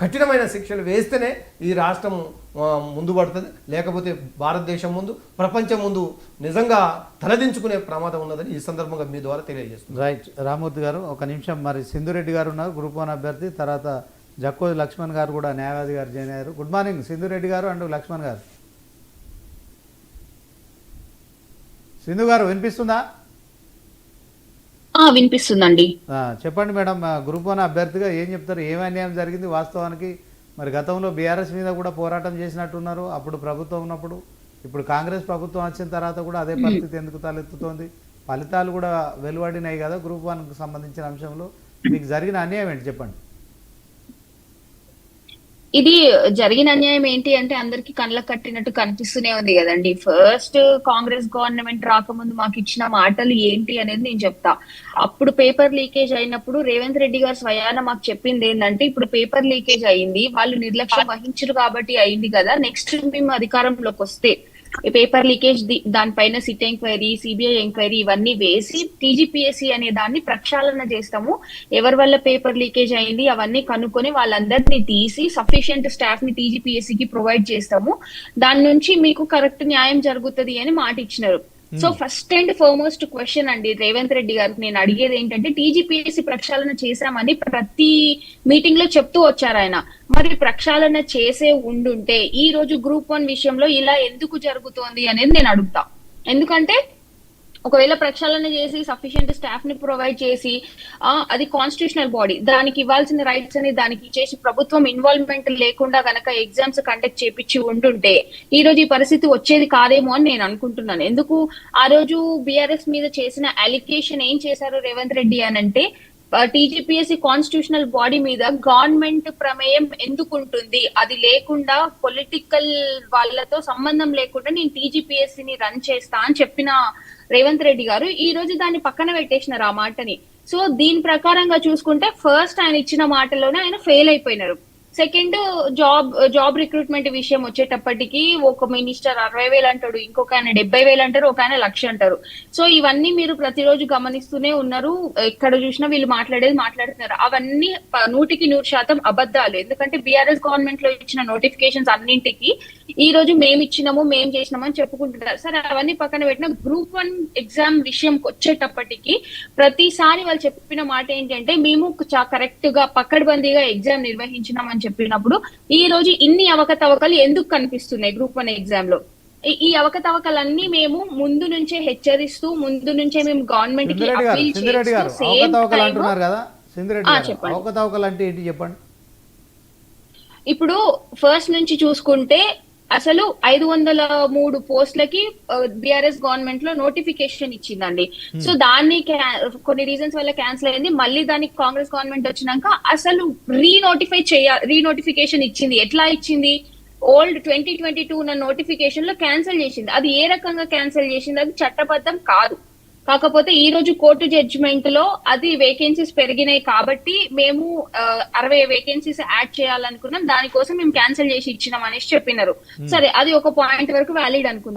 కఠినమైన శిక్షలు వేస్తేనే ఈ రాష్ట్రం ముందు పడుతుంది. లేకపోతే భారతదేశం ముందు, ప్రపంచం ముందు నిజంగా తలదించుకునే ప్రమాదం ఉన్నదని ఈ సందర్భంగా మీ ద్వారా తెలియజేస్తుంది. రైట్ రామూర్తి గారు, ఒక నిమిషం. మరి సింధురెడ్డి గారు ఉన్నారు, గ్రూప్ 1 అభ్యర్థి. తర్వాత జక్కోజి లక్ష్మణ్ గారు కూడా న్యాయవాది గారు జాయిన్ అయ్యారు. గుడ్ మార్నింగ్ సింధురెడ్డి గారు అండ్ లక్ష్మణ్ గారు. సింధు గారు వినిపిస్తుందా? వినిపిస్తుందండి. చెప్పండి మేడం, గ్రూప్ 1 అభ్యర్థిగా ఏం చెప్తారు? ఏం అన్యాయం జరిగింది వాస్తవానికి? మరి గతంలో బీఆర్ఎస్ మీద కూడా పోరాటం చేసినట్టున్నారు అప్పుడు ప్రభుత్వం ఉన్నప్పుడు. ఇప్పుడు కాంగ్రెస్ ప్రభుత్వం వచ్చిన తర్వాత కూడా అదే పరిస్థితి ఎందుకు తలెత్తుతోంది? ఫలితాలు కూడా వెలువడినాయి కదా గ్రూప్ 1కు సంబంధించిన అంశంలో. మీకు జరిగిన అన్యాయం ఏంటి చెప్పండి. ఇది జరిగిన అన్యాయం ఏంటి అంటే అందరికి కళ్ళకు కట్టినట్టు కనిపిస్తూనే ఉంది కదండి. ఫస్ట్ కాంగ్రెస్ గవర్నమెంట్ రాకముందు మాకు ఇచ్చిన మాటలు ఏంటి అనేది నేను చెప్తా. అప్పుడు పేపర్ లీకేజ్ అయినప్పుడు రేవంత్ రెడ్డి గారు స్వయాన మాకు చెప్పింది ఏంటంటే, ఇప్పుడు పేపర్ లీకేజ్ అయింది, వాళ్ళు నిర్లక్ష్యం వహించరు కాబట్టి అయింది కదా, నెక్స్ట్ మేము అధికారంలోకి వస్తే పేపర్ లీకేజ్ దానిపైన సిట్ ఎంక్వైరీ, సిబిఐ ఎంక్వైరీ ఇవన్నీ వేసి టీజీపీఎస్సీ అనే దాన్ని ప్రక్షాళన చేస్తాము. ఎవరి వల్ల పేపర్ లీకేజ్ అయింది అవన్నీ కనుక్కొని వాళ్ళందరినీ తీసి సఫిషియంట్ స్టాఫ్ ని టీజీపీఎస్సీకి ప్రొవైడ్ చేస్తాము. దాని నుంచి మీకు కరెక్ట్ న్యాయం జరుగుతుంది అని మాట ఇచ్చినారు. So first and foremost question అండి రేవంత్ రెడ్డి గారికి నేను అడిగేది ఏంటంటే, టీజీపీఎస్సీ ప్రక్షాళన చేశామని ప్రతి మీటింగ్ లో చెప్తూ వచ్చారు ఆయన. మరి ప్రక్షాళన చేసే ఉండుంటే ఈ రోజు గ్రూప్ 1 విషయంలో ఇలా ఎందుకు జరుగుతోంది అనేది నేను అడుగుతా. ఎందుకంటే ఒకవేళ ప్రక్షాళన చేసి సఫిషియంట్ స్టాఫ్ ని ప్రొవైడ్ చేసి అది కాన్స్టిట్యూషనల్ బాడీ, దానికి ఇవ్వాల్సిన రైట్స్ అని దానికి ఇచ్చేసి ప్రభుత్వం ఇన్వాల్వ్మెంట్ లేకుండా గనక ఎగ్జామ్స్ కండక్ట్ చేపించి ఉంటుంటే ఈ రోజు ఈ పరిస్థితి వచ్చేది కాదేమో అని నేను అనుకుంటున్నాను. ఎందుకు ఆ రోజు బీఆర్ఎస్ మీద చేసిన అలిగేషన్ ఏం చేశారు రేవంత్ రెడ్డి అని అంటే, టీజీపీఎస్సీ కాన్స్టిట్యూషనల్ బాడీ మీద గవర్నమెంట్ ప్రమేయం ఎందుకు ఉంటుంది, అది లేకుండా పొలిటికల్ వాళ్ళతో సంబంధం లేకుండా నేను టీజీపీఎస్సీని రన్ చేస్తా అని చెప్పిన రేవంత్ రెడ్డి గారు ఈ రోజు దాన్ని పక్కన పెట్టేసినారు ఆ మాటని. సో దీని ప్రకారంగా చూసుకుంటే ఫస్ట్ ఆయన ఇచ్చిన మాటలోనే ఆయన ఫెయిల్ అయిపోయినారు. సెకండ్, జాబ్ రిక్రూట్మెంట్ విషయం వచ్చేటప్పటికి ఒక మినిస్టర్ 60,000 అంటాడు, ఇంకొక ఆయన 70,000 అంటారు, ఒక ఆయన 1,00,000 అంటారు. సో ఇవన్నీ మీరు ప్రతిరోజు గమనిస్తూనే ఉన్నారు. ఎక్కడ చూసినా వీళ్ళు మాట్లాడుతున్నారు. అవన్నీ 100% అబద్ధాలు. ఎందుకంటే బీఆర్ఎస్ గవర్నమెంట్ లో ఇచ్చిన నోటిఫికేషన్స్ అన్నింటికి ఈ రోజు మేము ఇచ్చినాము, మేము చేసినామని చెప్పుకుంటున్నారు. సరే అవన్నీ పక్కన పెట్టిన గ్రూప్ 1 ఎగ్జామ్ విషయంకి వచ్చేటప్పటికి ప్రతిసారి వాళ్ళు చెప్పిన మాట ఏంటంటే, మేము కరెక్ట్ గా పక్కడబందీగా ఎగ్జామ్ నిర్వహించినామని చెప్పినప్పుడు ఈ రోజు ఇన్ని అవకతవకలు ఎందుకు కనిపిస్తున్నాయి గ్రూప్ 1 ఎగ్జామ్ లో? ఈ అవకతవకలన్నీ మేము ముందు నుంచే హెచ్చరిస్తూ, ముందు నుంచే మేము గవర్నమెంట్ కి అప్పీల్ చేస్తూ ఇప్పుడు ఫస్ట్ నుంచి చూసుకుంటే అసలు 503 పోస్టులకి బీఆర్ఎస్ గవర్నమెంట్ లో నోటిఫికేషన్ ఇచ్చిందండి. సో దాన్ని కొన్ని రీజన్స్ వల్ల క్యాన్సిల్ అయింది. మళ్ళీ దానికి కాంగ్రెస్ గవర్నమెంట్ వచ్చినాక అసలు రీనోటిఫికేషన్ ఇచ్చింది. ఎట్లా ఇచ్చింది? ఓల్డ్ 2022 ఉన్న నోటిఫికేషన్ లో క్యాన్సిల్ చేసింది. అది ఏ రకంగా క్యాన్సిల్ చేసింది? అది చట్టబద్ధం కాదు. కాకపోతే ఈ రోజు కోర్టు జడ్జిమెంట్ లో అది వేకెన్సీస్ పెరిగినాయి కాబట్టి మేము 60 వేకెన్సీస్ యాడ్ చేయాలనుకున్నాం, దానికోసం మేము క్యాన్సిల్ చేసి ఇచ్చినాం అనేసి చెప్పినారు. సరే, అది ఒక పాయింట్ వరకు వ్యాలిడ్ అనుకుందాం.